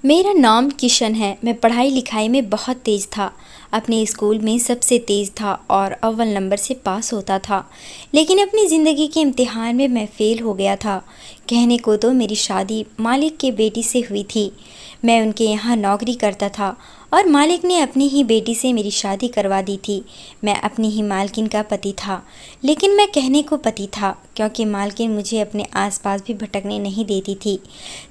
मेरा नाम किशन है। मैं पढ़ाई लिखाई में बहुत तेज़ था। अपने स्कूल में सबसे तेज़ था और अव्वल नंबर से पास होता था। लेकिन अपनी ज़िंदगी के इम्तिहान में मैं फ़ेल हो गया था। कहने को तो मेरी शादी मालिक के बेटी से हुई थी। मैं उनके यहाँ नौकरी करता था और मालिक ने अपनी ही बेटी से मेरी शादी करवा दी थी। मैं अपनी ही मालकिन का पति था, लेकिन मैं कहने को पति था क्योंकि मालकिन मुझे अपने आसपास भी भटकने नहीं देती थी।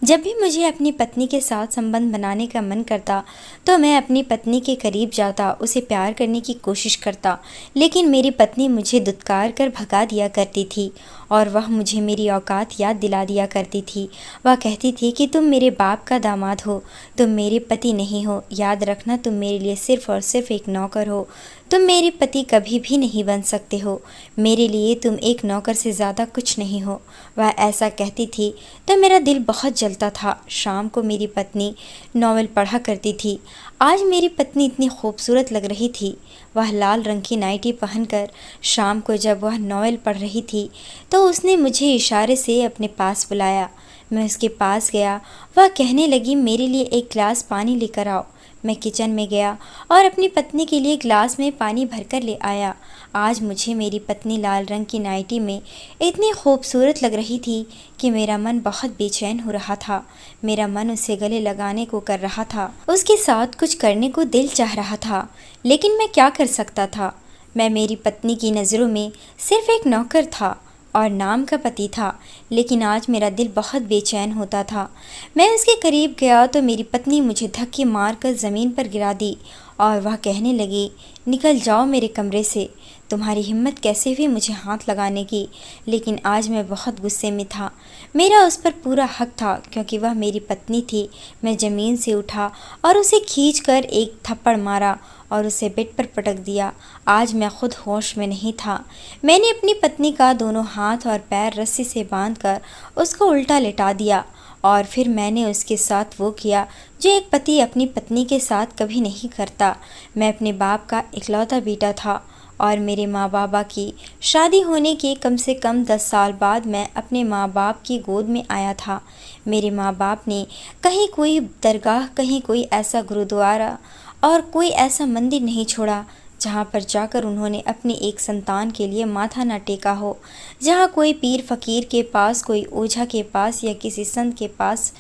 जब भी मुझे अपनी पत्नी के साथ संबंध बनाने का मन करता तो मैं अपनी पत्नी के करीब जाता, उसे प्यार करने की कोशिश करता, लेकिन मेरी पत्नी मुझे दुत्कार कर भगा दिया करती थी और वह मुझे मेरी औकात याद दिला दिया करती थी। वह कहती थी कि तुम मेरे बाप का दामाद हो, तुम मेरे पति नहीं हो। याद रखना, तुम मेरे लिए सिर्फ़ और सिर्फ एक नौकर हो। तुम मेरे पति कभी भी नहीं बन सकते हो। मेरे लिए तुम एक नौकर से ज़्यादा कुछ नहीं हो। वह ऐसा कहती थी तो मेरा दिल बहुत जलता था। शाम को मेरी पत्नी नॉवेल पढ़ा करती थी। आज मेरी पत्नी इतनी खूबसूरत लग रही थी। वह लाल रंग की नाइटी पहनकर शाम को जब वह नॉवेल पढ़ रही थी तो उसने मुझे इशारे से अपने पास बुलाया। मैं उसके पास गया। वह कहने लगी, मेरे लिए एक गिलास पानी लेकर आओ। मैं किचन में गया और अपनी पत्नी के लिए गिलास में पानी भरकर ले आया। आज मुझे मेरी पत्नी लाल रंग की नाइटी में इतनी खूबसूरत लग रही थी कि मेरा मन बहुत बेचैन हो रहा था। मेरा मन उसे गले लगाने को कर रहा था, उसके साथ कुछ करने को दिल चाह रहा था, लेकिन मैं क्या कर सकता था। मैं मेरी पत्नी की नज़रों में सिर्फ एक नौकर था और नाम का पति था, लेकिन आज मेरा दिल बहुत बेचैन होता था। मैं उसके करीब गया तो मेरी पत्नी मुझे धक्के मारकर ज़मीन पर गिरा दी और वह कहने लगी, निकल जाओ मेरे कमरे से। तुम्हारी हिम्मत कैसे हुई मुझे हाथ लगाने की। लेकिन आज मैं बहुत गुस्से में था। मेरा उस पर पूरा हक था क्योंकि वह मेरी पत्नी थी। मैं ज़मीन से उठा और उसे खींचकर एक थप्पड़ मारा और उसे बेड पर पटक दिया। आज मैं खुद होश में नहीं था। मैंने अपनी पत्नी का दोनों हाथ और पैर रस्सी से बांधकर उसको उल्टा लेटा दिया और फिर मैंने उसके साथ वो किया जो एक पति अपनी पत्नी के साथ कभी नहीं करता। मैं अपने बाप का इकलौता बेटा था और मेरे माँ बाबा की शादी होने के कम से कम 10 साल बाद मैं अपने माँ बाप की गोद में आया था। मेरे माँ बाप ने कहीं कोई दरगाह, कहीं कोई ऐसा गुरुद्वारा और कोई ऐसा मंदिर नहीं छोड़ा जहाँ पर जाकर उन्होंने अपनी एक संतान के लिए माथा न टेका हो। जहाँ कोई पीर फकीर के पास, कोई ओझा के पास या किसी संत के पास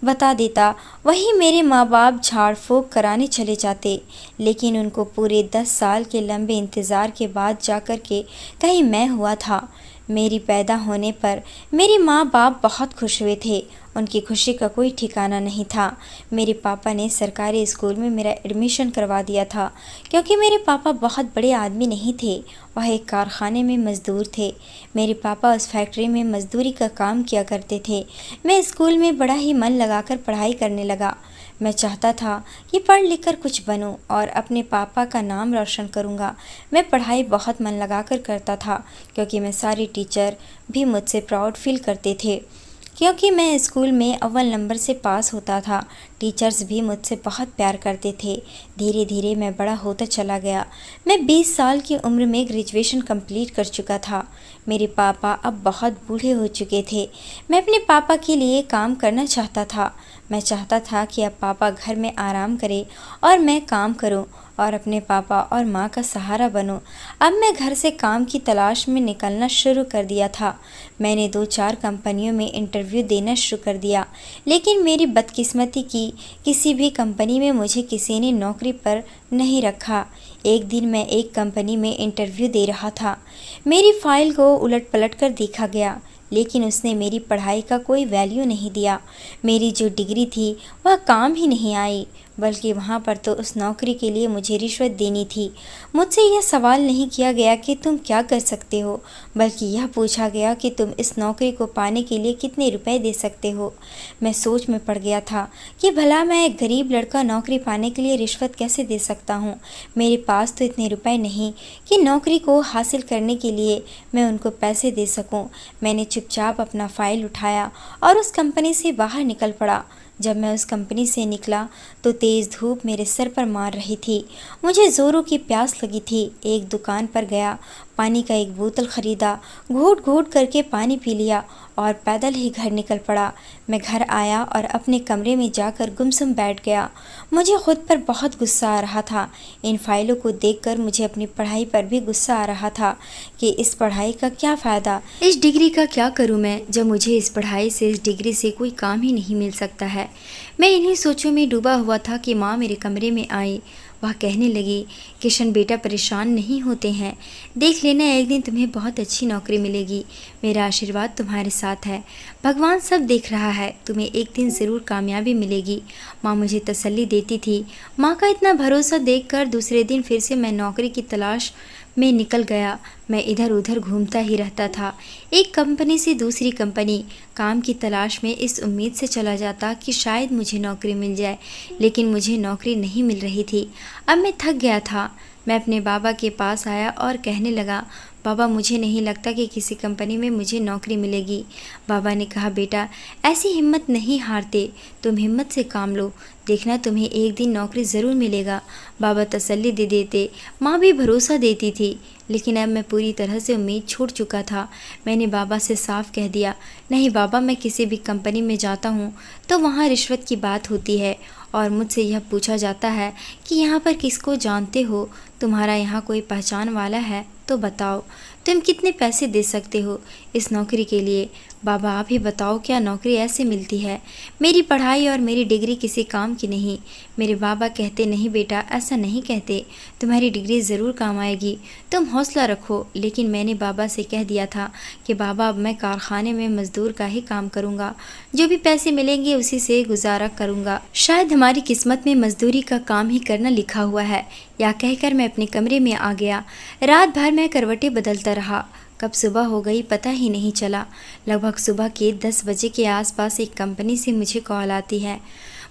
बता देता, वहीं मेरे माँ बाप झाड़ फूँक कराने चले जाते। लेकिन उनको पूरे 10 साल के लंबे इंतज़ार के बाद जाकर के कहीं मैं हुआ था। मेरी पैदा होने पर मेरे माँ बाप बहुत खुश हुए थे। उनकी खुशी का कोई ठिकाना नहीं था। मेरे पापा ने सरकारी स्कूल में मेरा एडमिशन करवा दिया था क्योंकि मेरे पापा बहुत बड़े आदमी नहीं थे, वह एक कारखाने में मज़दूर थे। मेरे पापा उस फैक्ट्री में मज़दूरी का काम किया करते थे। मैं स्कूल में बड़ा ही मन लगाकर पढ़ाई करने लगा। मैं चाहता था कि पढ़ लिख कर कुछ बनूं और अपने पापा का नाम रोशन करूंगा। मैं पढ़ाई बहुत मन लगाकर करता था क्योंकि मैं सारे टीचर भी मुझसे प्राउड फील करते थे क्योंकि मैं स्कूल में अव्वल नंबर से पास होता था। टीचर्स भी मुझसे बहुत प्यार करते थे। धीरे धीरे मैं बड़ा होता चला गया। मैं 20 साल की उम्र में ग्रेजुएशन कंप्लीट कर चुका था। मेरे पापा अब बहुत बूढ़े हो चुके थे। मैं अपने पापा के लिए काम करना चाहता था। मैं चाहता था कि अब पापा घर में आराम करें और मैं काम करूं और अपने पापा और माँ का सहारा बनूं। अब मैं घर से काम की तलाश में निकलना शुरू कर दिया था। मैंने 2-4 कंपनियों में इंटरव्यू देना शुरू कर दिया, लेकिन मेरी बदकिस्मती की किसी भी कंपनी में मुझे किसी ने नौकरी पर नहीं रखा। एक दिन मैं एक कंपनी में इंटरव्यू दे रहा था। मेरी फ़ाइल को उलट पलट कर देखा गया, लेकिन उसने मेरी पढ़ाई का कोई वैल्यू नहीं दिया। मेरी जो डिग्री थी वह काम ही नहीं आई, बल्कि वहाँ पर तो उस नौकरी के लिए मुझे रिश्वत देनी थी। मुझसे यह सवाल नहीं किया गया कि तुम क्या कर सकते हो, बल्कि यह पूछा गया कि तुम इस नौकरी को पाने के लिए कितने रुपए दे सकते हो। मैं सोच में पड़ गया था कि भला मैं एक गरीब लड़का नौकरी पाने के लिए रिश्वत कैसे दे सकता हूँ। मेरे पास तो इतने रुपए नहीं कि नौकरी को हासिल करने के लिए मैं उनको पैसे दे सकूँ। मैंने चुपचाप अपना फ़ाइल उठाया और उस कंपनी से बाहर निकल पड़ा। जब मैं उस कंपनी से निकला तो तेज़ धूप मेरे सर पर मार रही थी। मुझे ज़ोरों की प्यास लगी थी। एक दुकान पर गया, पानी का एक बोतल ख़रीदा, घूट घूट करके पानी पी लिया और पैदल ही घर निकल पड़ा। मैं घर आया और अपने कमरे में जाकर गुमसुम बैठ गया। मुझे खुद पर बहुत गुस्सा आ रहा था। इन फाइलों को देखकर मुझे अपनी पढ़ाई पर भी गुस्सा आ रहा था कि इस पढ़ाई का क्या फ़ायदा, इस डिग्री का क्या करूं मैं, जब मुझे इस पढ़ाई से, इस डिग्री से कोई काम ही नहीं मिल सकता है। मैं इन्हीं सोचों में डूबा हुआ था कि माँ मेरे कमरे में आई। वह कहने लगी, किशन बेटा परेशान नहीं होते हैं, देख लेना एक दिन तुम्हें बहुत अच्छी नौकरी मिलेगी। मेरा आशीर्वाद तुम्हारे साथ है, भगवान सब देख रहा है, तुम्हें एक दिन ज़रूर कामयाबी मिलेगी। माँ मुझे तसल्ली देती थी। माँ का इतना भरोसा देखकर दूसरे दिन फिर से मैं नौकरी की तलाश में निकल गया। मैं इधर उधर घूमता ही रहता था, एक कंपनी से दूसरी कंपनी, काम की तलाश में इस उम्मीद से चला जाता कि शायद मुझे नौकरी मिल जाए, लेकिन मुझे नौकरी नहीं मिल रही थी। अब मैं थक गया था। मैं अपने बाबा के पास आया और कहने लगा, बाबा मुझे नहीं लगता कि किसी कंपनी में मुझे नौकरी मिलेगी। बाबा ने कहा, बेटा ऐसी हिम्मत नहीं हारते, तुम हिम्मत से काम लो, देखना तुम्हें एक दिन नौकरी ज़रूर मिलेगा। बाबा तसल्ली दे देते, माँ भी भरोसा देती थी, लेकिन अब मैं पूरी तरह से उम्मीद छोड़ चुका था। मैंने बाबा से साफ कह दिया, नहीं बाबा, मैं किसी भी कंपनी में जाता हूँ तो वहाँ रिश्वत की बात होती है और मुझसे यह पूछा जाता है कि यहाँ पर किसको जानते हो, तुम्हारा यहाँ कोई पहचान वाला है तो बताओ, तुम कितने पैसे दे सकते हो इस नौकरी के लिए। बाबा आप ही बताओ, क्या नौकरी ऐसे मिलती है? मेरी पढ़ाई और मेरी डिग्री किसी काम की नहीं। मेरे बाबा कहते, नहीं बेटा ऐसा नहीं कहते, तुम्हारी डिग्री ज़रूर काम आएगी, तुम हौसला रखो। लेकिन मैंने बाबा से कह दिया था कि बाबा अब मैं कारखाने में मज़दूर का ही काम करूँगा, जो भी पैसे मिलेंगे उसी से गुजारा करूँगा, शायद हमारी किस्मत में मज़दूरी का काम ही करना लिखा हुआ है। या कहकर मैं अपने कमरे में आ गया। रात भर मैं करवटें बदलता रहा। कब सुबह हो गई पता ही नहीं चला। लगभग सुबह के 10 बजे के आसपास एक कंपनी से मुझे कॉल आती है।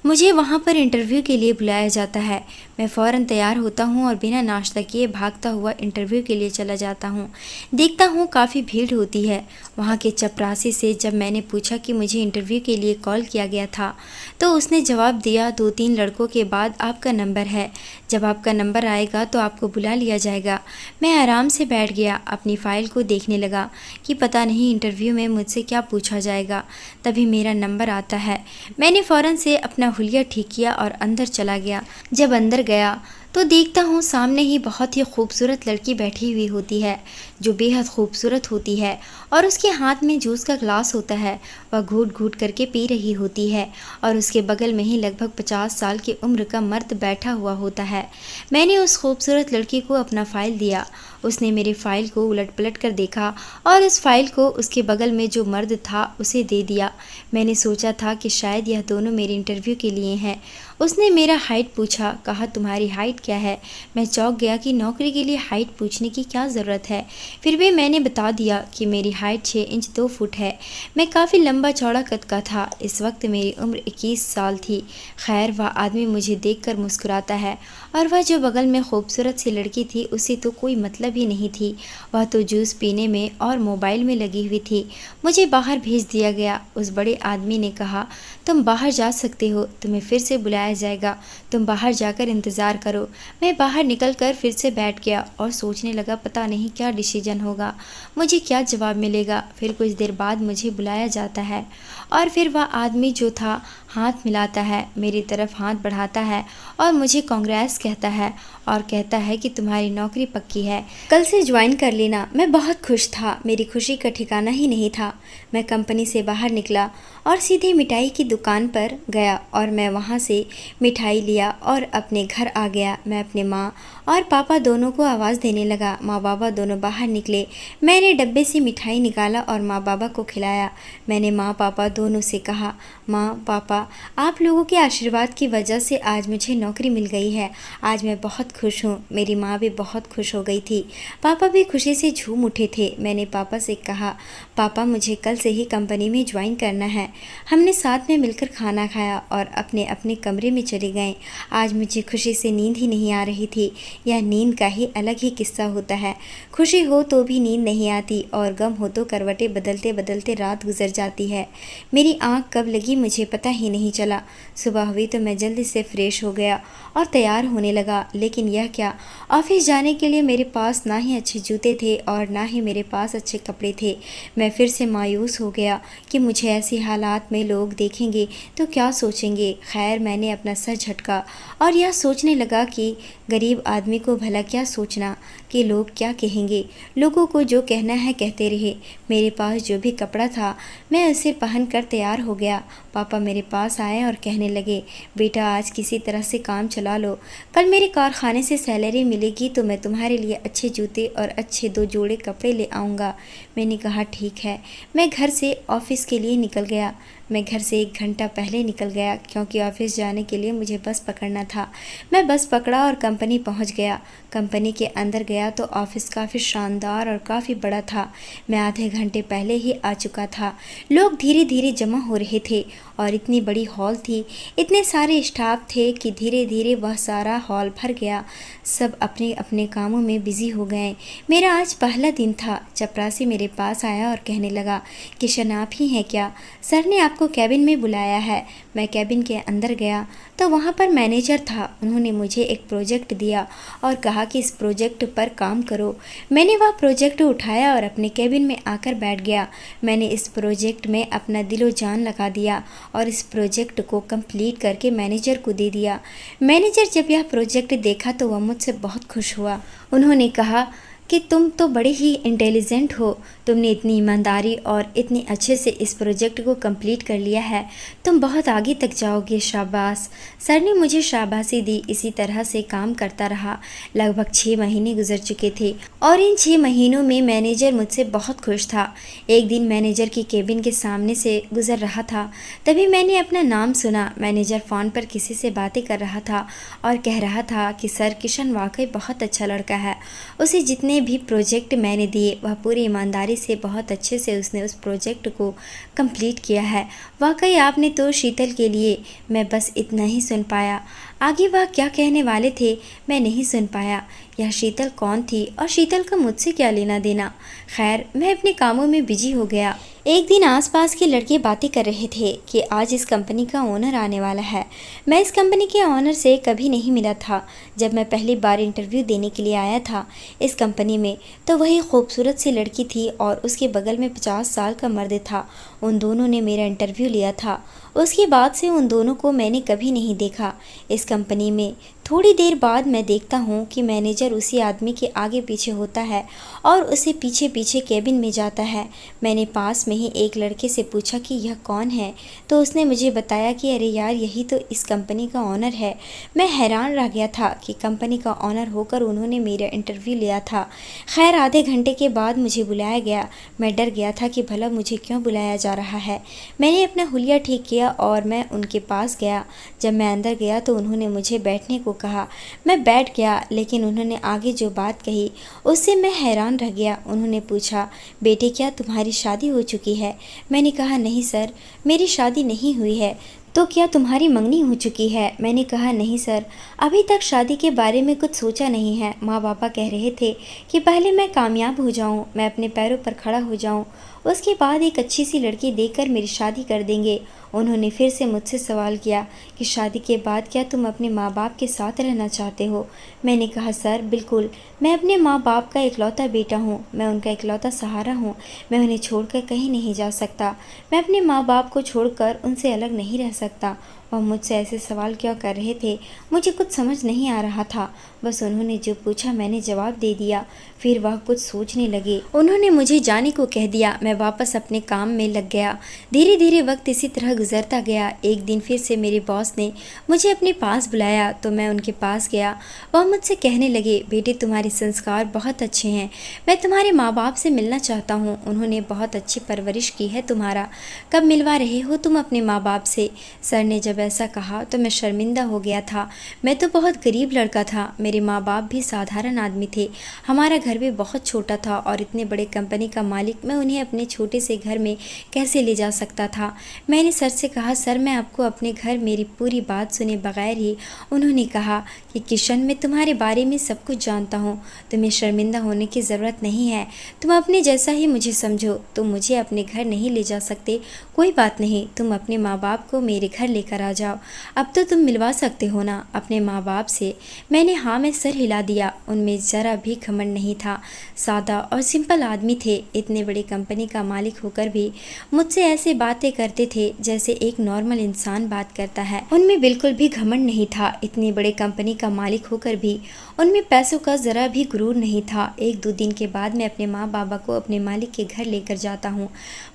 मुझे वहाँ पर इंटरव्यू के लिए बुलाया जाता है। मैं फ़ौरन तैयार होता हूँ और बिना नाश्ता किए भागता हुआ इंटरव्यू के लिए चला जाता हूँ। देखता हूँ काफ़ी भीड़ होती है। वहाँ के चपरासी से जब मैंने पूछा कि मुझे इंटरव्यू के लिए कॉल किया गया था, तो उसने जवाब दिया, 2-3 लड़कों के बाद आपका नंबर है, जब आपका नंबर आएगा तो आपको बुला लिया जाएगा। मैं आराम से बैठ गया, अपनी फ़ाइल को देखने लगा कि पता नहीं इंटरव्यू में मुझसे क्या पूछा जाएगा। तभी मेरा नंबर आता है। मैंने फ़ौरन से अपना हुलिया ठीक किया और अंदर चला गया। जब अंदर गया तो देखता हूँ सामने ही बहुत ही खूबसूरत लड़की बैठी हुई होती है, जो बेहद खूबसूरत होती है, और उसके हाथ में जूस का ग्लास होता है। वह घूट घूट करके पी रही होती है और उसके बगल में ही लगभग 50 साल की उम्र का मर्द बैठा हुआ होता है। मैंने उस खूबसूरत लड़की को अपना फ़ाइल दिया। उसने मेरी फ़ाइल को उलट पलट कर देखा और उस फ़ाइल को उसके बगल में जो मर्द था उसे दे दिया। मैंने सोचा था कि शायद यह दोनों मेरे इंटरव्यू के लिए हैं। उसने मेरा हाइट पूछा, कहा तुम्हारी हाइट क्या है? मैं चौंक गया कि नौकरी के लिए हाइट पूछने की क्या ज़रूरत है। फिर भी मैंने बता दिया कि मेरी हाइट 6 इंच 2 फुट है। मैं काफ़ी लंबा चौड़ा कद का था। इस वक्त मेरी उम्र 21 साल थी। खैर, वह आदमी मुझे देखकर मुस्कुराता है और वह जो बगल में खूबसूरत सी लड़की थी उसे तो कोई मतलब ही नहीं थी। वह तो जूस पीने में और मोबाइल में लगी हुई थी। मुझे बाहर भेज दिया गया। उस बड़े आदमी ने कहा, तुम बाहर जा सकते हो, तुम्हें फिर से बुलाया जाएगा, तुम बाहर जाकर इंतज़ार करो। मैं बाहर निकलकर फिर से बैठ गया और सोचने लगा पता नहीं क्या डिसीजन होगा, मुझे क्या जवाब मिलेगा। फिर कुछ देर बाद मुझे बुलाया जाता है और फिर वह आदमी जो था हाथ मिलाता है, मेरी तरफ हाथ बढ़ाता है और मुझे कांग्रेस कहता है और कहता है कि तुम्हारी नौकरी पक्की है, कल से ज्वाइन कर लेना। मैं बहुत खुश था, मेरी खुशी का ठिकाना ही नहीं था। मैं कंपनी से बाहर निकला और सीधे मिठाई की दुकान पर गया और मैं वहाँ से मिठाई लिया और अपने घर आ गया। मैं अपने माँ और पापा दोनों को आवाज़ देने लगा। माँ बाबा दोनों बाहर निकले। मैंने डब्बे से मिठाई निकाला और माँ बाबा को खिलाया। मैंने माँ पापा दोनों से कहा, माँ पापा आप लोगों के आशीर्वाद की वजह से आज मुझे नौकरी मिल गई है। आज मैं बहुत खुश हूँ। मेरी माँ भी बहुत खुश हो गई थी। पापा भी खुशी से झूम उठे थे। मैंने पापा से कहा, पापा मुझे कल से ही कंपनी में ज्वाइन करना है, हमने साथ में मिलकर खाना खाया और अपने अपने कमरे में चले गए। आज मुझे खुशी से नींद ही नहीं आ रही थी। यह नींद का ही अलग ही किस्सा होता है। खुशी हो तो भी नींद नहीं आती और गम हो तो करवटें बदलते बदलते रात गुजर जाती है। मेरी आँख कब लगी मुझे पता ही नहीं चला। सुबह हुई तो मैं जल्दी से फ्रेश हो गया और तैयार होने लगा। लेकिन यह क्या, ऑफिस जाने के लिए मेरे पास ना ही अच्छे जूते थे और ना ही मेरे पास अच्छे कपड़े थे। मैं फिर से मायूस हो गया कि मुझे ऐसे हालात में लोग देखेंगे तो क्या सोचेंगे। खैर, मैंने अपना सर झटका और यह सोचने लगा कि गरीब आदमी को भला क्या सोचना कि लोग क्या कहेंगे। लोगों को जो कहना है कहते रहे। मेरे पास जो भी कपड़ा था मैं उसे पहनकर तैयार हो गया। पापा मेरे पास आए और कहने लगे, बेटा आज किसी तरह से काम चला लो, कल मेरे कारखाने से सैलरी मिलेगी तो मैं तुम्हारे लिए अच्छे जूते और अच्छे 2 जोड़े कपड़े ले आऊँगा। मैंने कहा ठीक है। मैं घर से ऑफिस के लिए निकल गया। मैं घर से 1 घंटा पहले निकल गया क्योंकि ऑफिस जाने के लिए मुझे बस पकड़ना था। मैं बस पकड़ा और कंपनी पहुंच गया। कंपनी के अंदर गया तो ऑफिस काफ़ी शानदार और काफ़ी बड़ा था। मैं आधे घंटे पहले ही आ चुका था। लोग धीरे धीरे जमा हो रहे थे और इतनी बड़ी हॉल थी, इतने सारे स्टाफ थे कि धीरे धीरे वह सारा हॉल भर गया। सब अपने अपने कामों में बिजी हो गए। मेरा आज पहला दिन था। चपरासी मेरे पास आया और कहने लगा, किशन आप ही हैं क्या? सर ने आपको कैबिन में बुलाया है। मैं कैबिन के अंदर गया तो वहाँ पर मैनेजर था। उन्होंने मुझे एक प्रोजेक्ट दिया और कहा कि इस प्रोजेक्ट पर काम करो। मैंने वह प्रोजेक्ट उठाया और अपने कैबिन में आकर बैठ गया। मैंने इस प्रोजेक्ट में अपना दिलो जान लगा दिया और इस प्रोजेक्ट को कंप्लीट करके मैनेजर को दे दिया। मैनेजर जब यह प्रोजेक्ट देखा तो वह मुझसे बहुत खुश हुआ। उन्होंने कहा कि तुम तो बड़े ही इंटेलिजेंट हो, तुमने इतनी ईमानदारी और इतनी अच्छे से इस प्रोजेक्ट को कंप्लीट कर लिया है, तुम बहुत आगे तक जाओगे, शाबाश। सर ने मुझे शाबाशी दी। इसी तरह से काम करता रहा। लगभग 6 महीने गुजर चुके थे और इन 6 महीनों में मैनेजर मुझसे बहुत खुश था। एक दिन मैनेजर की केबिन के सामने से गुजर रहा था, तभी मैंने अपना नाम सुना। मैनेजर फ़ोन पर किसी से बातें कर रहा था और कह रहा था कि सर किशन वाकई बहुत अच्छा लड़का है, उसे जितने भी प्रोजेक्ट मैंने दिए वह पूरी ईमानदारी से बहुत अच्छे से उसने उस प्रोजेक्ट को कंप्लीट किया है। वाकई आपने तो शीतल के लिए। मैं बस इतना ही सुन पाया। आगे वह क्या कहने वाले थे मैं नहीं सुन पाया। यह शीतल कौन थी और शीतल का मुझसे क्या लेना देना। खैर, मैं अपने कामों में बिजी हो गया। एक दिन आसपास के लड़के बातें कर रहे थे कि आज इस कंपनी का ओनर आने वाला है। मैं इस कंपनी के ओनर से कभी नहीं मिला था। जब मैं पहली बार इंटरव्यू देने के लिए आया था इस कंपनी में तो वही खूबसूरत सी लड़की थी और उसके बगल में 50 साल का मर्द था। उन दोनों ने मेरा इंटरव्यू लिया था। उसके बाद से उन दोनों को मैंने कभी नहीं देखा इस कंपनी में। थोड़ी देर बाद मैं देखता हूँ कि मैनेजर उसी आदमी के आगे पीछे होता है और उसे पीछे पीछे केबिन में जाता है। मैंने पास में ही एक लड़के से पूछा कि यह कौन है, तो उसने मुझे बताया कि अरे यार, यही तो इस कंपनी का ओनर है। मैं हैरान रह गया था कि कंपनी का ओनर होकर उन्होंने मेरा इंटरव्यू लिया था। खैर, आधे घंटे के बाद मुझे बुलाया गया। मैं डर गया था कि भला मुझे क्यों बुलाया जा रहा है। मैंने अपना हुलिया ठीक किया और मैं उनके पास गया। जब मैं अंदर गया तो उन्होंने मुझे बैठने को कहा। मैं बैठ गया, लेकिन उन्होंने आगे जो बात कही उससे मैं हैरान रह गया। उन्होंने पूछा, बेटे क्या तुम्हारी शादी हो चुकी है? मैंने कहा नहीं सर, मेरी शादी नहीं हुई है। तो क्या तुम्हारी मंगनी हो चुकी है? मैंने कहा नहीं सर, अभी तक शादी के बारे में कुछ सोचा नहीं है। माँ पापा कह रहे थे कि पहले मैं कामयाब हो जाऊँ, मैं अपने पैरों पर खड़ा हो जाऊँ, उसके बाद एक अच्छी सी लड़की देखकर मेरी शादी कर देंगे। उन्होंने फिर से मुझसे सवाल किया कि शादी के बाद क्या तुम अपने माँ बाप के साथ रहना चाहते हो? मैंने कहा सर बिल्कुल, मैं अपने माँ बाप का इकलौता बेटा हूँ, मैं उनका इकलौता सहारा हूँ, मैं उन्हें छोड़कर कहीं नहीं जा सकता, मैं अपने माँ बाप को छोड़कर उनसे अलग नहीं रह सकता। वह मुझसे ऐसे सवाल क्यों कर रहे थे मुझे कुछ समझ नहीं आ रहा था। बस उन्होंने जो पूछा मैंने जवाब दे दिया। फिर वह कुछ सोचने लगे। उन्होंने मुझे जाने को कह दिया। मैं वापस अपने काम में लग गया। धीरे धीरे वक्त इसी तरह गुजरता गया। एक दिन फिर से मेरे बॉस ने मुझे अपने पास बुलाया तो मैं उनके पास गया। वह मुझसे कहने लगे, बेटे तुम्हारे संस्कार बहुत अच्छे हैं, मैं तुम्हारे माँ बाप से मिलना चाहता हूँ, उन्होंने बहुत अच्छी परवरिश की है तुम्हारा, कब मिलवा रहे हो तुम अपने माँ बाप से? सर ने जब जब ऐसा कहा तो मैं शर्मिंदा हो गया था। मैं तो बहुत गरीब लड़का था, मेरे माँ बाप भी साधारण आदमी थे, हमारा घर भी बहुत छोटा था और इतने बड़े कंपनी का मालिक मैं उन्हें अपने छोटे से घर में कैसे ले जा सकता था। मैंने सर से कहा, सर मैं आपको अपने घर मेरी पूरी बात सुने बगैर ही। उन्होंने कहा कि किशन, मैं तुम्हारे बारे में सब कुछ जानता हूँ, तुम्हें शर्मिंदा होने की ज़रूरत नहीं है, तुम अपने जैसा ही मुझे समझो। तुम मुझे अपने घर नहीं ले जा सकते, कोई बात नहीं, तुम अपने माँ बाप को मेरे घर लेकर आ जाओ। अब तो तुम मिलवा सकते हो ना अपने माँ बाप से। मैंने हाँ में सर हिला दिया। उनमें ज़रा भी घमंड नहीं था, सादा और सिंपल आदमी थे। इतने बड़े कंपनी का मालिक होकर भी मुझसे ऐसे बातें करते थे जैसे एक नॉर्मल इंसान बात करता है। उनमें बिल्कुल भी घमंड नहीं था। इतनी बड़े कंपनी का मालिक होकर भी उनमें पैसों का ज़रा भी गुरूर नहीं था। 1-2 दिन के बाद मैं अपने माँ बाबा को अपने मालिक के घर लेकर जाता हूँ।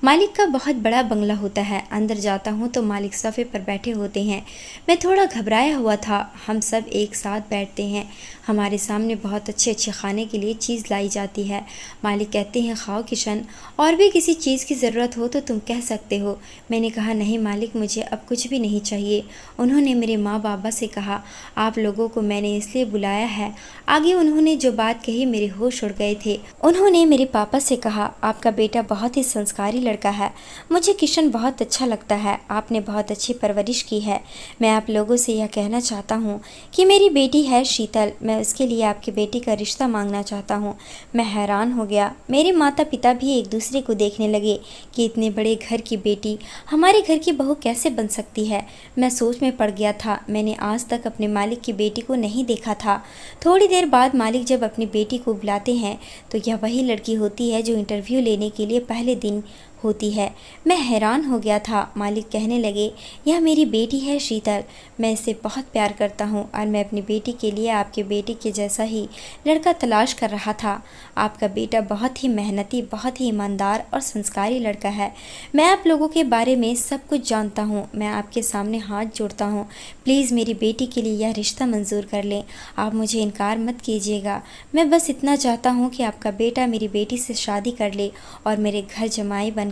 मालिक का बहुत बड़ा बंगला होता है। अंदर जाता हूँ तो मालिक सोफे पर बैठे होते हैं। मैं थोड़ा घबराया हुआ था। हम सब एक साथ बैठते हैं। हमारे सामने बहुत अच्छे अच्छे खाने के लिए चीज़ लाई जाती है। मालिक कहते हैं, खाओ किशन, और भी किसी चीज़ की ज़रूरत हो तो तुम कह सकते हो। मैंने कहा, नहीं मालिक, मुझे अब कुछ भी नहीं चाहिए। उन्होंने मेरे माँ बाबा से कहा, आप लोगों को मैंने इसलिए बुलाया है। आगे उन्होंने जो बात कही मेरे होश उड़ गए थे। उन्होंने मेरे पापा से कहा, आपका बेटा बहुत ही संस्कारी लड़का है, मुझे किशन बहुत अच्छा लगता है, आपने बहुत अच्छी परवरिश की है। मैं आप लोगों से यह कहना चाहता हूँ कि मेरी बेटी है शीतल, मैं उसके लिए आपकी बेटी का रिश्ता मांगना चाहता हूँ। मैं हैरान हो गया। मेरे माता पिता भी एक दूसरे को देखने लगे कि इतने बड़े घर की बेटी हमारे घर की बहू कैसे बन सकती है। मैं सोच में पड़ गया था। मैंने आज तक अपने मालिक की बेटी को नहीं देखा था। थोड़ी देर बाद मालिक जब अपनी बेटी को बुलाते हैं तो यह वही लड़की होती है जो इंटरव्यू लेने के लिए पहले दिन होती है। मैं हैरान हो गया था। मालिक कहने लगे, यह मेरी बेटी है शीतल, मैं इसे बहुत प्यार करता हूँ और मैं अपनी बेटी के लिए आपके बेटे के जैसा ही लड़का तलाश कर रहा था। आपका बेटा बहुत ही मेहनती, बहुत ही ईमानदार और संस्कारी लड़का है। मैं आप लोगों के बारे में सब कुछ जानता हूँ। मैं आपके सामने हाथ जोड़ता हूँ, प्लीज़ मेरी बेटी के लिए यह रिश्ता मंजूर कर लें। आप मुझे इनकार मत कीजिएगा। मैं बस इतना चाहता हूँ कि आपका बेटा मेरी बेटी से शादी कर ले और मेरे घर जमाई बनकर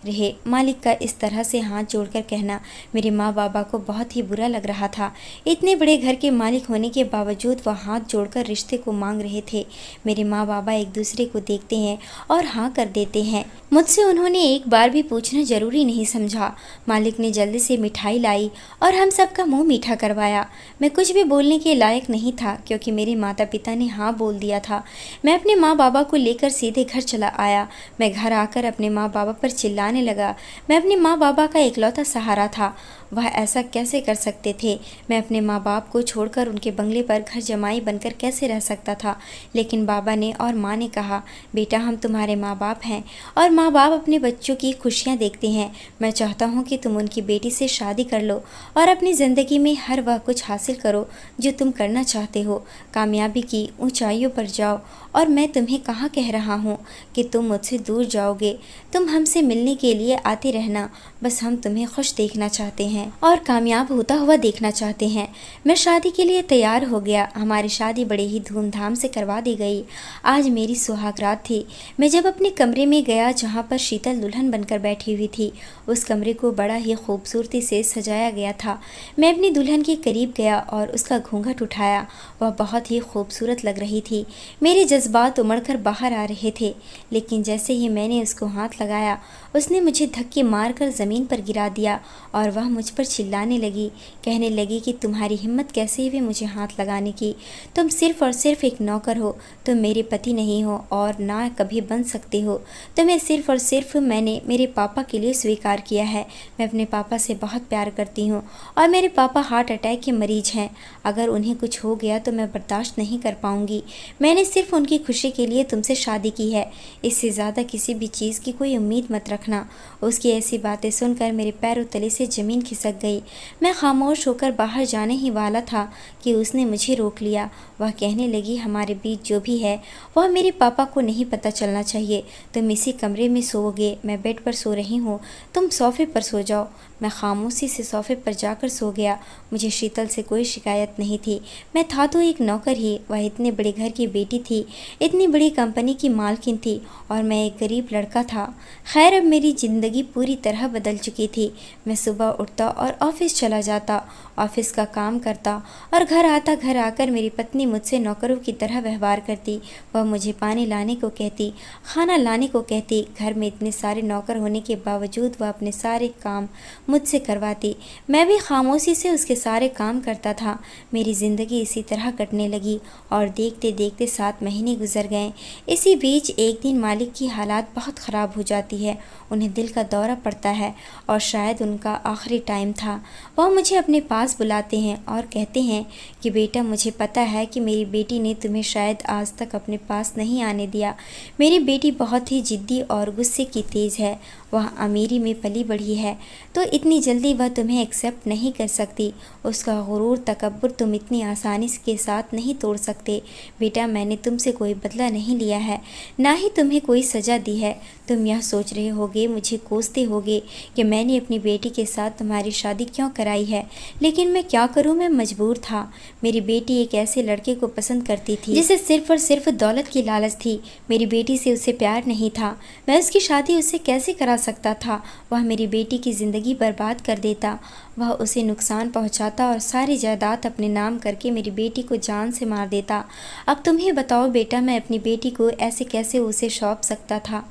रहे। मालिक का इस तरह से हाथ जोड़कर कहना मेरे माँ बाबा को बहुत ही बुरा लग रहा था। इतने बड़े घर के मालिक होने के बावजूद वह हाथ जोड़कर रिश्ते को मांग रहे थे। मेरे माँ बाबा एक दूसरे को देखते हैं और हाँ कर देते हैं। मुझसे उन्होंने एक बार भी पूछना जरूरी नहीं समझा। मालिक ने जल्दी से मिठाई लाई और हम सबका मुंह मीठा करवाया। मैं कुछ भी बोलने के लायक नहीं था क्योंकि मेरे माता पिता ने हाँ बोल दिया था। मैं अपने माँ बाबा को लेकर सीधे घर चला आया। मैं घर आकर अपने माँ बाबा पर चिल्लाने लगा। मैं अपने माँ बाबा का इकलौता सहारा था, वह ऐसा कैसे कर सकते थे। मैं अपने माँ बाप को छोड़कर उनके बंगले पर घर जमाई बनकर कैसे रह सकता था। लेकिन बाबा ने और माँ ने कहा, बेटा हम तुम्हारे माँ बाप हैं और माँ बाप अपने बच्चों की खुशियाँ देखते हैं। मैं चाहता हूँ कि तुम उनकी बेटी से शादी कर लो और अपनी ज़िंदगी में हर वह कुछ हासिल करो जो तुम करना चाहते हो। कामयाबी की ऊंचाइयों पर जाओ और मैं तुम्हें कहाँ कह रहा हूँ कि तुम मुझसे दूर जाओगे। तुम हमसे मिलने के लिए आते रहना, बस हम तुम्हें खुश देखना चाहते हैं और कामयाब होता हुआ देखना चाहते हैं। मैं शादी के लिए तैयार हो गया। हमारी शादी बड़े ही धूमधाम से करवा दी गई। आज मेरी सुहागरात थी। मैं जब अपने कमरे में गया जहाँ पर शीतल दुल्हन बनकर बैठी हुई थी, उस कमरे को बड़ा ही खूबसूरती से सजाया गया था। मैं अपनी दुल्हन के करीब गया और उसका घूंघट उठाया। वह बहुत ही खूबसूरत लग रही थी। मेरे जज्बात उमड़कर बाहर आ रहे थे, लेकिन जैसे ही मैंने उसको हाथ लगाया उसने मुझे धक्के मारकर ज़मीन पर गिरा दिया और वह मुझ पर चिल्लाने लगी, कहने लगी कि तुम्हारी हिम्मत कैसे हुई मुझे हाथ लगाने की। तुम सिर्फ़ और सिर्फ एक नौकर हो, तुम मेरे पति नहीं हो और ना कभी बन सकते हो। तुम्हें सिर्फ़ और सिर्फ मैंने मेरे पापा के लिए स्वीकार किया है। मैं अपने पापा से बहुत प्यार करती हूँ और मेरे पापा हार्ट अटैक के मरीज हैं। अगर उन्हें कुछ हो गया तो मैं बर्दाश्त नहीं कर पाऊँगी। मैंने सिर्फ उनकी खुशी के लिए तुमसे शादी की है, इससे ज़्यादा किसी भी चीज़ की कोई उम्मीद मत रखना। उसकी ऐसी बातें सुनकर मेरे पैरों तले से ज़मीन खिसक गई। मैं खामोश होकर बाहर जाने ही वाला था कि उसने मुझे रोक लिया। वह कहने लगी, हमारे बीच जो भी है वह मेरे पापा को नहीं पता चलना चाहिए। तुम इसी कमरे में सोओगे, मैं बेड पर सो रही हूँ, तुम सोफे पर सो जाओ। मैं खामोशी से सोफे पर जाकर सो गया। मुझे शीतल से कोई शिकायत नहीं थी। मैं था तो एक नौकर ही। वह इतने बड़े घर की बेटी थी, इतनी बड़ी कंपनी की मालकिन थी और मैं एक गरीब लड़का था। खैर, अब मेरी ज़िंदगी पूरी तरह बदल चुकी थी। मैं सुबह उठता और ऑफिस चला जाता, ऑफिस का काम करता और घर आता। घर आकर मेरी पत्नी मुझसे नौकरों की तरह व्यवहार करती। वह मुझे पानी लाने को कहती, खाना लाने को कहती। घर में इतने सारे नौकर होने के बावजूद वह अपने सारे काम मुझसे करवाती। मैं भी खामोशी से उसके सारे काम करता था। मेरी ज़िंदगी इसी तरह कटने लगी और देखते देखते 7 महीने गुजर गए। इसी बीच एक दिन मालिक की हालात बहुत ख़राब हो जाती है। उन्हें दिल का दौरा पड़ता है और शायद उनका आखिरी टाइम था। वह मुझे अपने पास बुलाते हैं और कहते हैं कि बेटा, मुझे पता है कि मेरी बेटी ने तुम्हें शायद आज तक अपने पास नहीं आने दिया। मेरी बेटी बहुत ही जिद्दी और गुस्से की तेज़ है। वह अमीरी में पली बढ़ी है, तो इतनी जल्दी वह तुम्हें एक्सेप्ट नहीं कर सकती। उसका गुरूर तकब्बुर तुम इतनी आसानी के साथ नहीं तोड़ सकते। बेटा, मैंने तुमसे कोई बदला नहीं लिया है, ना ही तुम्हें कोई सज़ा दी है। तुम यह सोच रहे होगे, मुझे कोसते होगे कि मैंने अपनी बेटी के साथ तुम्हारी शादी क्यों कराई है, लेकिन मैं क्या करूं, मैं मजबूर था। मेरी बेटी एक ऐसे लड़के को पसंद करती थी जिसे सिर्फ और सिर्फ दौलत की लालच थी। मेरी बेटी से उसे प्यार नहीं था। मैं उसकी शादी उससे कैसे करा सकता था? वह मेरी बेटी की ज़िंदगी बर्बाद कर देता। वह उसे नुकसान पहुंचाता और सारी जायदाद अपने नाम करके मेरी बेटी को जान से मार देता। अब तुम ही बताओ बेटा, मैं अपनी बेटी को ऐसे कैसे उसे सौंप सकता था?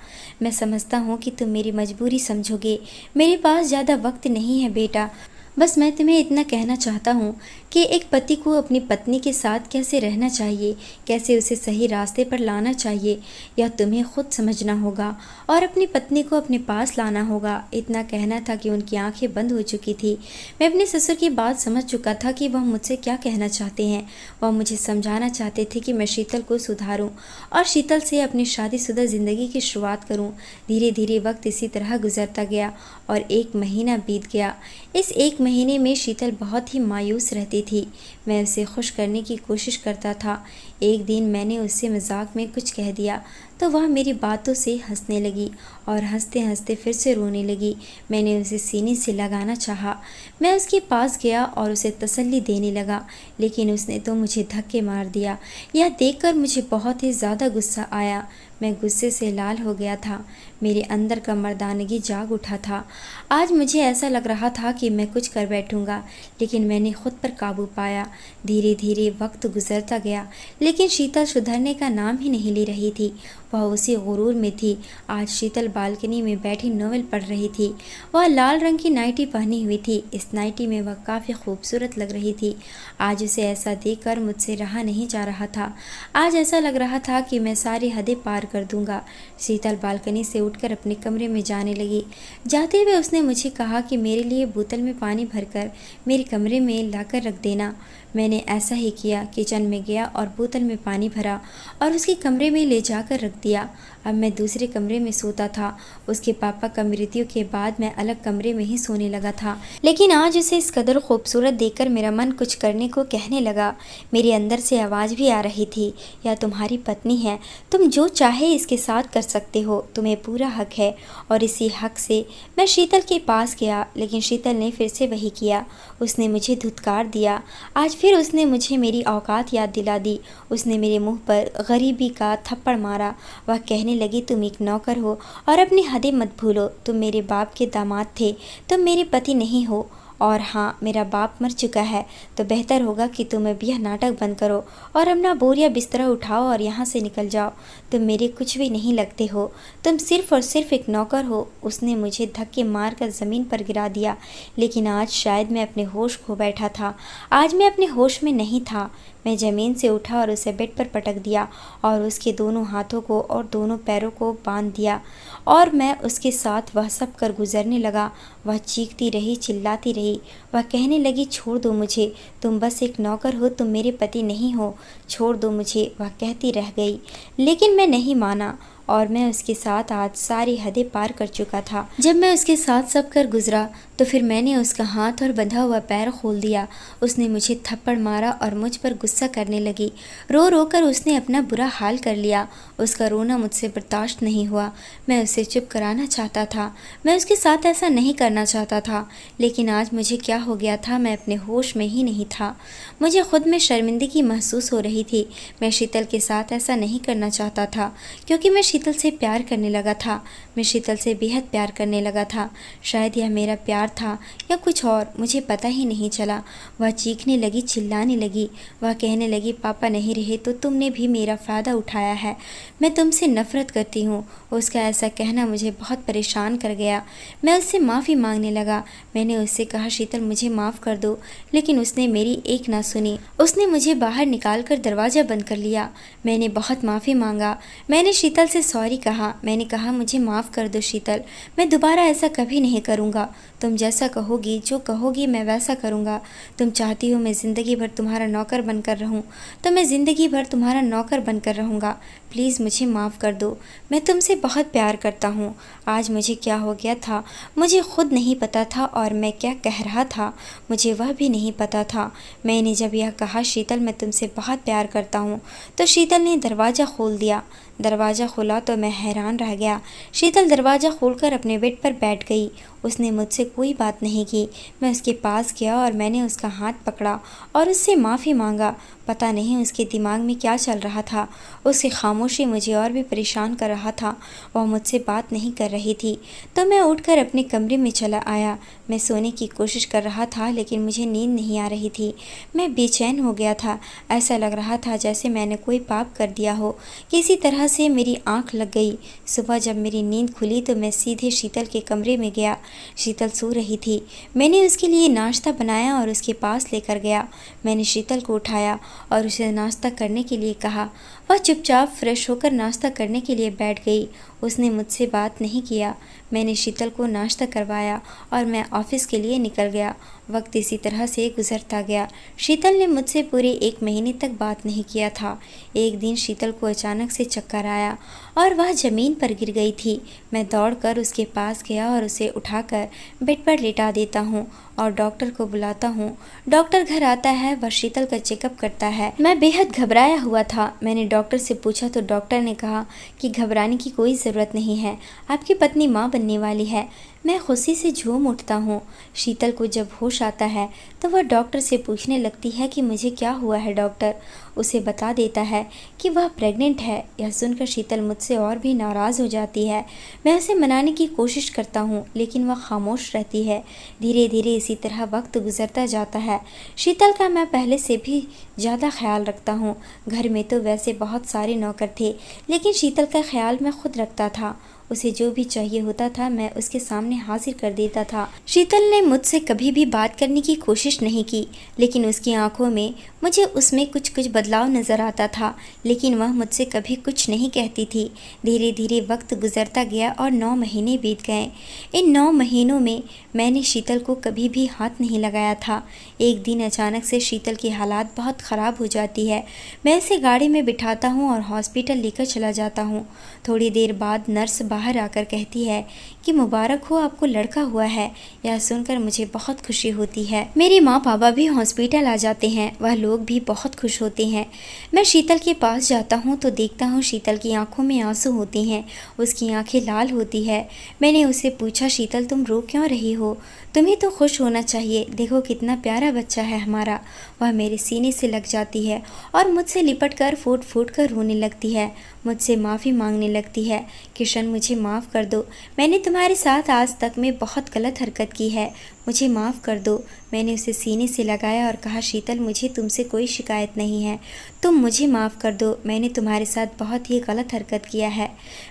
मैं समझता हूँ कि तुम मेरी मजबूरी समझोगे। मेरे पास ज़्यादा वक्त नहीं है बेटा। बस मैं तुम्हें इतना कहना चाहता हूँ कि एक पति को अपनी पत्नी के साथ कैसे रहना चाहिए, कैसे उसे सही रास्ते पर लाना चाहिए, यह तुम्हें खुद समझना होगा और अपनी पत्नी को अपने पास लाना होगा। इतना कहना था कि उनकी आंखें बंद हो चुकी थी। मैं अपने ससुर की बात समझ चुका था कि वह मुझसे क्या कहना चाहते हैं। वह मुझे समझाना चाहते थे कि मैं शीतल को सुधारूं और शीतल से अपनी शादीशुदा ज़िंदगी की शुरुआत करूं। धीरे धीरे वक्त इसी तरह गुजरता गया और 1 महीना बीत गया। इस 1 महीने में शीतल बहुत ही मायूस रहती थी। मैं उसे खुश करने की कोशिश करता था। एक दिन मैंने उससे मजाक में कुछ कह दिया तो वह मेरी बातों से हंसने लगी और हंसते हंसते फिर से रोने लगी। मैंने उसे सीने से लगाना चाहा। मैं उसके पास गया और उसे तसल्ली देने लगा, लेकिन उसने तो मुझे धक्के मार दिया। यह देखकर मुझे बहुत ही ज़्यादा गुस्सा आया। मैं गुस्से से लाल हो गया था। मेरे अंदर का मर्दानगी जाग उठा था। आज मुझे ऐसा लग रहा था कि मैं कुछ कर बैठूंगा, लेकिन मैंने खुद पर काबू पाया। धीरे धीरे वक्त गुजरता गया, लेकिन शीतल सुधरने का नाम ही नहीं ले रही थी। वह उसी गुरूर में थी। आज शीतल बालकनी में बैठी नोवेल पढ़ रही थी। वह लाल रंग की नाइटी पहनी हुई थी। इस नाइटी में वह काफ़ी खूबसूरत लग रही थी। आज उसे ऐसा देखकर मुझसे रहा नहीं जा रहा था। आज ऐसा लग रहा था कि मैं सारी हदें पार कर दूंगा। शीतल बालकनी से उठकर अपने कमरे में जाने लगी। जाते हुए उसने मुझे कहा कि मेरे लिए बोतल में पानी भरकर मेरे कमरे में लाकर रख देना। मैंने ऐसा ही किया। किचन में गया और बोतल में पानी भरा और उसके कमरे में ले जाकर रख दिया। अब मैं दूसरे कमरे में सोता था। उसके पापा की मृत्यु के बाद मैं अलग कमरे में ही सोने लगा था, लेकिन आज उसे इस कदर खूबसूरत देखकर मेरा मन कुछ करने को कहने लगा। मेरे अंदर से आवाज़ भी आ रही थी, यह तुम्हारी पत्नी है, तुम जो चाहे इसके साथ कर सकते हो, तुम्हें पूरा हक है। और इसी हक से मैं शीतल के पास गया, लेकिन शीतल ने फिर से वही किया। उसने मुझे धुतकार दिया। आज फिर उसने मुझे मेरी औकात याद दिला दी। उसने मेरे मुंह पर गरीबी का थप्पड़ मारा। वह कहने लगी, तुम एक नौकर हो और अपनी हदें मत भूलो। तुम मेरे बाप के दामाद थे, तुम मेरे पति नहीं हो। और हाँ, मेरा बाप मर चुका है, तो बेहतर होगा कि तुम अब यह नाटक बंद करो और अपना बोरिया बिस्तरा उठाओ और यहाँ से निकल जाओ। तुम मेरे कुछ भी नहीं लगते हो, तुम सिर्फ और सिर्फ एक नौकर हो। उसने मुझे धक्के मारकर ज़मीन पर गिरा दिया, लेकिन आज शायद मैं अपने होश खो बैठा था। आज मैं अपने होश में नहीं था। मैं ज़मीन से उठा और उसे बेड पर पटक दिया और उसके दोनों हाथों को और दोनों पैरों को बांध दिया और मैं उसके साथ वह सब कर गुजरने लगा। वह चीखती रही, चिल्लाती रही। वह कहने लगी, छोड़ दो मुझे, तुम बस एक नौकर हो, तुम मेरे पति नहीं हो, छोड़ दो मुझे। वह कहती रह गई, लेकिन मैं नहीं माना और मैं उसके साथ आज सारी हदें पार कर चुका था। जब मैं उसके साथ सब कर गुजरा तो फिर मैंने उसका हाथ और बंधा हुआ पैर खोल दिया। उसने मुझे थप्पड़ मारा और मुझ पर गुस्सा करने लगी। रो रो कर उसने अपना बुरा हाल कर लिया। उसका रोना मुझसे बर्दाश्त नहीं हुआ। मैं उसे चुप कराना चाहता था। मैं उसके साथ ऐसा नहीं करना चाहता था, लेकिन आज मुझे क्या हो गया था, मैं अपने होश में ही नहीं था। मुझे खुद में शर्मिंदगी महसूस हो रही थी। मैं शीतल के साथ ऐसा नहीं करना चाहता था, क्योंकि मैं शीतल से प्यार करने लगा था। मैं शीतल से बेहद प्यार करने लगा था। शायद यह मेरा प्यार था या कुछ और, मुझे पता ही नहीं चला। वह चीखने लगी, चिल्लाने लगी। वह कहने लगी, पापा नहीं रहे तो तुमने भी मेरा फ़ायदा उठाया है। मैं तुमसे नफ़रत करती हूँ। उसका ऐसा कहना मुझे बहुत परेशान कर गया। मैं उससे माफ़ी मांगने लगा। मैंने उससे कहा, शीतल मुझे माफ़ कर दो, लेकिन उसने मेरी एक ना सुनी। उसने मुझे बाहर निकाल कर दरवाज़ा बंद कर लिया। मैंने बहुत माफ़ी मांगा। मैंने शीतल से सॉरी कहा। मैंने कहा, मुझे माफ़ कर दो शीतल, मैं दोबारा ऐसा कभी नहीं करूँगा। तुम जैसा कहोगी, जो कहोगी मैं वैसा करूँगा। तुम चाहती हो मैं ज़िंदगी भर तुम्हारा नौकर बनकर रहूँ तो मैं ज़िंदगी भर तुम्हारा नौकर बनकर रहूँगा। प्लीज़ मुझे माफ़ कर दो। मैं तुमसे बहुत प्यार करता हूँ। आज मुझे क्या हो गया था मुझे खुद नहीं पता था, और मैं क्या कह रहा था मुझे वह भी नहीं पता था। मैंने जब यह कहा, शीतल मैं तुमसे बहुत प्यार करता हूँ, तो शीतल ने दरवाज़ा खोल दिया। दरवाज़ा खोला तो मैं हैरान रह गया। शीतल दरवाज़ा खोलकर अपने बेड पर बैठ गई। उसने मुझसे कोई बात नहीं की। मैं उसके पास गया और मैंने उसका हाथ पकड़ा और उससे माफ़ी मांगा। पता नहीं उसके दिमाग में क्या चल रहा था। उसकी खामोशी मुझे और भी परेशान कर रहा था। वह मुझसे बात नहीं कर रही थी। तो मैं उठकर अपने कमरे में चला आया। मैं सोने की कोशिश कर रहा था, लेकिन मुझे नींद नहीं आ रही थी। मैं बेचैन हो गया था। ऐसा लग रहा था जैसे मैंने कोई पाप कर दिया हो। किसी तरह से मेरी आंख लग गई। सुबह जब मेरी नींद खुली तो मैं सीधे शीतल के कमरे में गया। शीतल सो रही थी। मैंने उसके लिए नाश्ता बनाया और उसके पास लेकर गया। मैंने शीतल को उठाया और उसे नाश्ता करने के लिए कहा। वह चुपचाप फ्रेश होकर नाश्ता करने के लिए बैठ गई। उसने मुझसे बात नहीं किया। मैंने शीतल को नाश्ता करवाया और मैं ऑफिस के लिए निकल गया। वक्त इसी तरह से गुजरता गया। शीतल ने मुझसे पूरे 1 महीने तक बात नहीं किया था। एक दिन शीतल को अचानक से चक्कर आया और वह ज़मीन पर गिर गई थी। मैं दौड़कर उसके पास गया और उसे उठाकर बेड पर लेटा देता हूँ और डॉक्टर को बुलाता हूँ। डॉक्टर घर आता है, वह शीतल का चेकअप करता है। मैं बेहद घबराया हुआ था। मैंने डॉक्टर से पूछा तो डॉक्टर ने कहा कि घबराने की कोई ज़रूरत नहीं है, आपकी पत्नी माँ बनने वाली है। मैं खुशी से झूम उठता हूँ। शीतल को जब होश आता है तो वह डॉक्टर से पूछने लगती है कि मुझे क्या हुआ है। डॉक्टर उसे बता देता है कि वह प्रेग्नेंट है। यह सुनकर शीतल मुझसे और भी नाराज़ हो जाती है। मैं उसे मनाने की कोशिश करता हूँ, लेकिन वह खामोश रहती है। धीरे धीरे इसी तरह वक्त गुजरता जाता है। शीतल का मैं पहले से भी ज़्यादा ख्याल रखता हूँ। घर में तो वैसे बहुत सारे नौकर थे, लेकिन शीतल का ख्याल मैं खुद रखता था। उसे जो भी चाहिए होता था मैं उसके सामने हाजिर कर देता था। शीतल ने मुझसे कभी भी बात करने की कोशिश नहीं की, लेकिन उसकी आंखों में मुझे उसमें कुछ कुछ बदलाव नज़र आता था, लेकिन वह मुझसे कभी कुछ नहीं कहती थी। धीरे धीरे वक्त गुजरता गया और 9 महीने बीत गए। इन 9 महीनों में मैंने शीतल को कभी भी हाथ नहीं लगाया था। एक दिन अचानक से शीतल की हालात बहुत ख़राब हो जाती है। मैं इसे गाड़ी में बिठाता हूँ और हॉस्पिटल लेकर चला जाता हूँ। थोड़ी देर बाद नर्स बाहर आकर कहती है कि मुबारक हो, आपको लड़का हुआ है। यह सुनकर मुझे बहुत खुशी होती है। मेरे माँ पापा भी हॉस्पिटल आ जाते हैं। वह लोग भी बहुत खुश होते हैं। मैं शीतल के पास जाता हूँ तो देखता हूँ शीतल की आंखों में आंसू होते हैं। उसकी आंखें लाल होती है। मैंने उससे पूछा, शीतल तुम रो क्यों रही हो? तुम्हें तो खुश होना चाहिए, देखो कितना प्यारा बच्चा है हमारा। वह मेरे सीने से लग जाती है और मुझसे लिपट कर फूट फूट कर रोने लगती है। मुझसे माफ़ी मांगने लगती है। किशन मुझे माफ़ कर दो, मैंने तुम्हारे साथ आज तक में बहुत गलत हरकत की है, मुझे माफ़ कर दो। मैंने उसे सीने से लगाया और कहा, शीतल मुझे तुमसे कोई शिकायत नहीं है, तुम मुझे माफ़ कर दो। मैंने तुम्हारे साथ बहुत ही गलत हरकत किया है,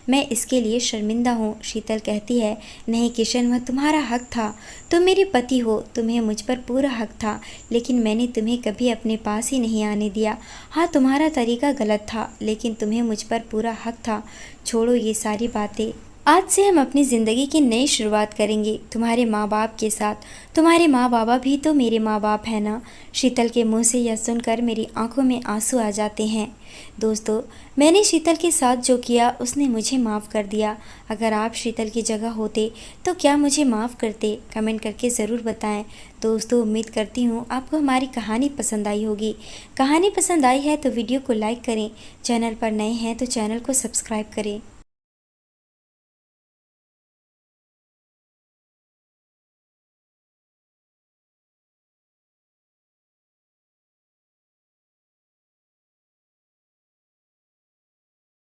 मैं इसके लिए शर्मिंदा हूँ। शीतल कहती है, नहीं किशन, वह तुम्हारा हक था, तुम मेरे पति हो, तुम्हें मुझ पर पूरा हक था, लेकिन मैंने तुम्हें कभी अपने पास ही नहीं आने दिया। हाँ, तुम्हारा तरीका गलत था, लेकिन तुम्हें मुझ पर पूरा हक था। छोड़ो ये सारी बातें। आज से हम अपनी ज़िंदगी की नई शुरुआत करेंगे तुम्हारे माँ बाप के साथ। तुम्हारे माँ बाबा भी तो मेरे माँ बाप हैं ना। शीतल के मुंह से यह सुनकर मेरी आंखों में आंसू आ जाते हैं। दोस्तों, मैंने शीतल के साथ जो किया उसने मुझे माफ़ कर दिया। अगर आप शीतल की जगह होते तो क्या मुझे माफ़ करते? कमेंट करके ज़रूर बताएं। दोस्तों, उम्मीद करती हूँ आपको हमारी कहानी पसंद आई होगी। कहानी पसंद आई है तो वीडियो को लाइक करें। चैनल पर नए हैं तो चैनल को सब्सक्राइब करें।